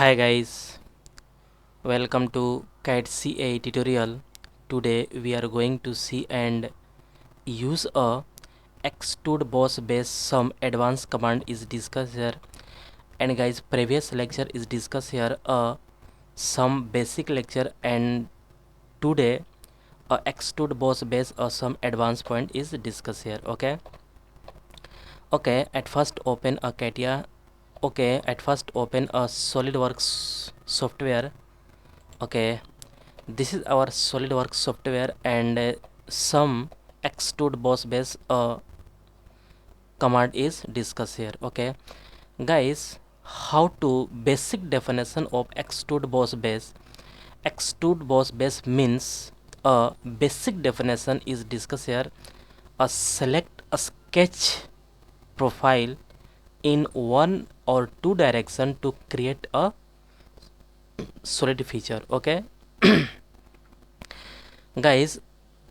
Hi guys, welcome to CAD CA tutorial. Today we are going to see and use a Extrude boss base some advanced command is discussed here. And guys, previous lecture is discussed here some basic lecture, and today a Extrude boss base some advanced point is discussed here. Okay, at first open a CATIA. Okay, at first open a Solidworks software. Okay, this is our Solidworks software, and some Extrude boss base command is discussed here. Okay guys, how to basic definition of Extrude boss base. Extrude boss base means a basic definition is discussed here. Select a sketch profile in one or two direction to create a solid feature. Okay guys,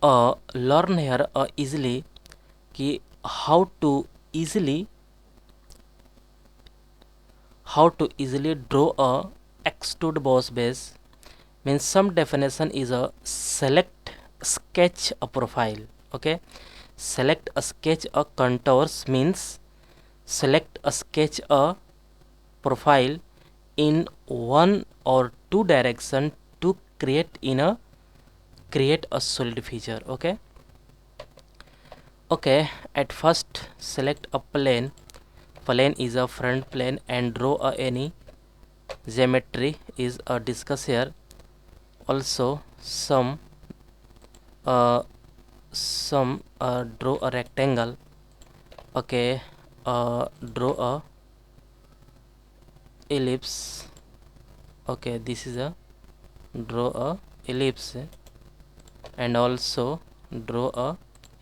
learn here easily कि easily how to easily draw a Extrude boss base. Means some definition is a select sketch a profile. Okay, select a sketch a contours means select a sketch a profile in one or two direction to create a solid feature. Okay, at first select a plane. Plane is a front plane, and draw any geometry is discussed here. Also some draw a rectangle. Okay, draw a ellipse. Okay, this is a draw a ellipse, and also draw a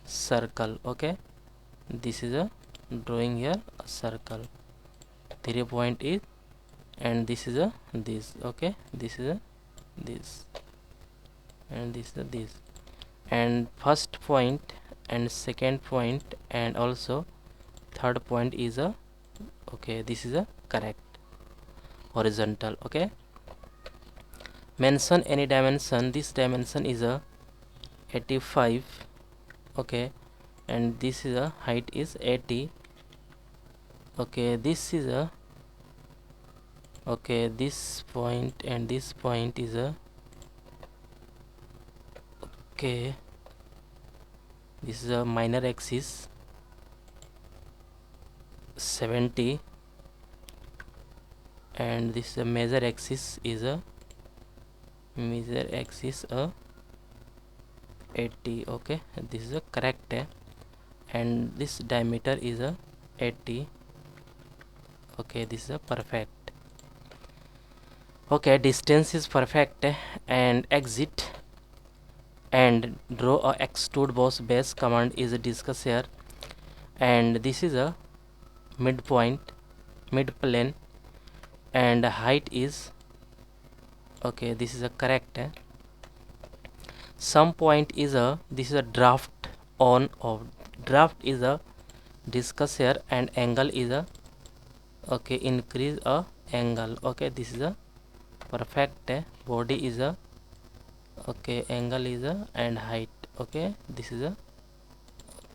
circle. Okay, this is a drawing here a circle. 3 point is, and this is a this. Okay, this is a this, and this is a this, and first point and second point and also third point is a okay, this is a correct horizontal. Okay, mention any dimension. This dimension is a 85. Okay, and this is a height is 80. Okay, this is a okay, this point and this point is a okay, this is a minor axis 70, and this is a major axis is a 80. Okay, this is a correct, and this diameter is a 80. Okay, this is a perfect. Okay, distance is perfect, and exit and draw a Extrude boss base command is discussed here. And this is a midpoint, mid plane, and height is okay, this is a correct. Some point is a this is a draft on of draft is a discuss here, and angle is a okay, increase a angle. Okay, this is a perfect. Body is a okay, angle is a and height. Okay, this is a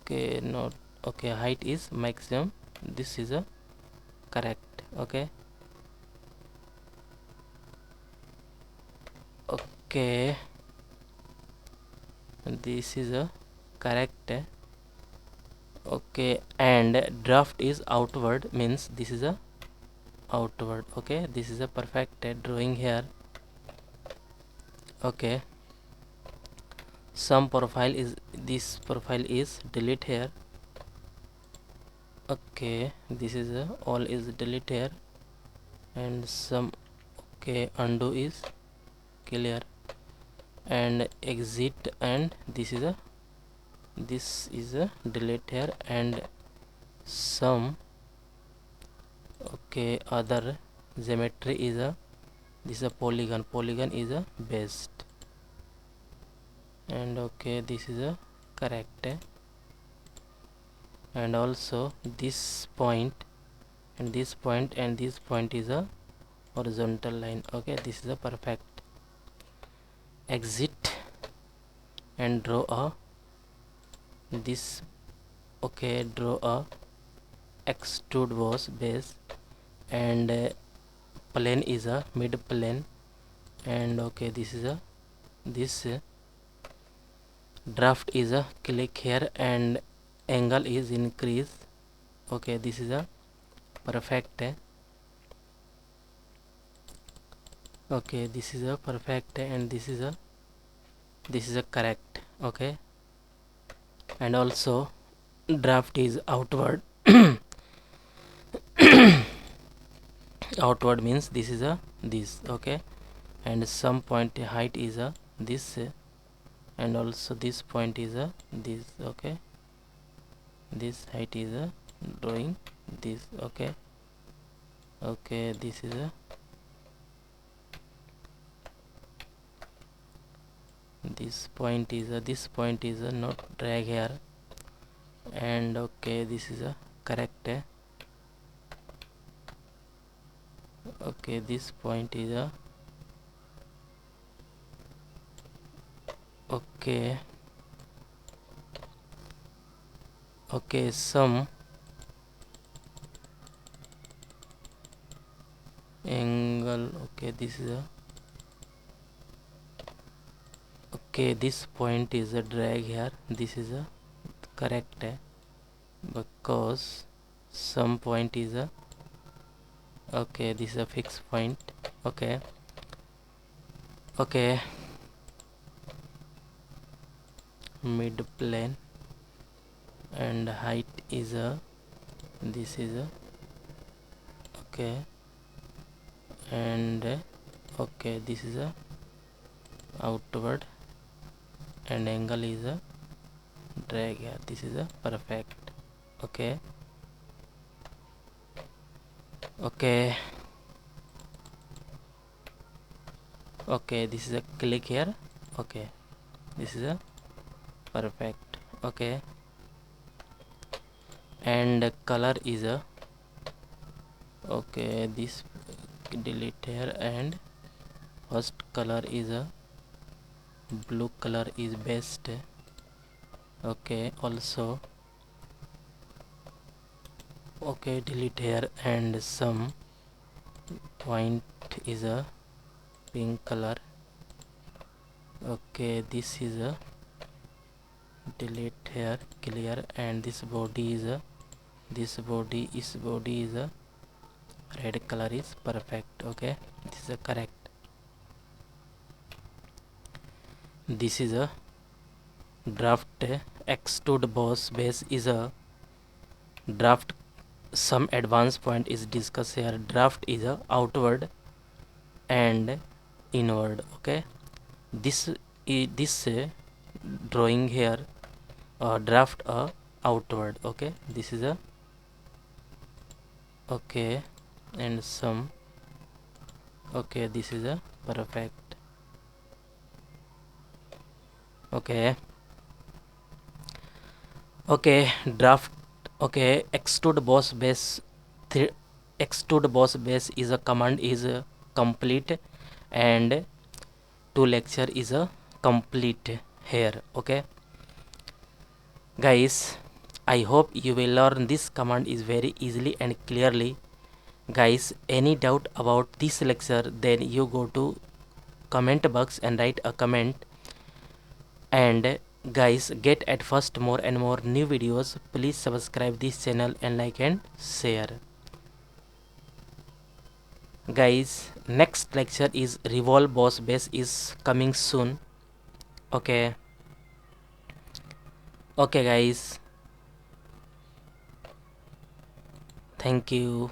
okay, not okay, height is maximum. This is a correct. Okay, okay, this is a correct. Okay, and draft is outward means this is a outward. Okay, this is a perfect drawing here. Okay, some profile is this profile is delete here. Okay, this is a all is delete here, and some okay, undo is clear, and exit, and this is a delete here, and some okay, other geometry is a this is a polygon is a best, and okay, this is a correct. And also this point and this point and this point is a horizontal line. Okay, this is a perfect. Exit and draw a this. Okay, draw a extrude boss base, and plane is a mid plane, and okay, this is a this draft is a click here and angle is increase. Okay, this is a perfect. Okay, this is a perfect, and this is a correct. Okay, and also draft is outward. Outward means this is a this. Okay, and some point height is a this, and also this point is a this. Okay, this height is a drawing this. Okay, okay, this is a this point is a not drag here, and okay, this is a correct. Okay, this point is a okay. Okay, some angle. Okay, this is a okay, this point is a drag here. This is a correct, because some point is a okay, this is a fixed point. Okay, okay, mid plane, and height is a this is a okay, and okay, this is a outward, and angle is a drag here. This is a perfect. Okay, okay, okay, this is a click here. Okay, this is a perfect. Okay, and color is a okay, this delete here, and first color is a blue color is best. Okay, also okay, delete here, and some point is a pink color. Okay, this is a delete here, clear, and this body is a body is a red color is perfect. Okay, this is a correct. This is a draft. Extrude boss base is a draft. Some advanced point is discussed here. Draft is a outward and inward. Okay, this this drawing here draft outward. Okay, this is a okay, and some okay, this is a perfect. Okay, okay, draft. Okay, extrude boss base extrude boss base is a command is complete, and to lecture is a complete here. Okay, guys, I hope you will learn this command is very easily and clearly. Guys, any doubt about this lecture, then you go to comment box and write a comment. And guys, get at first more and more new videos. Please subscribe this channel and like and share. Guys, next lecture is revolve boss base is coming soon. Okay, okay guys, thank you.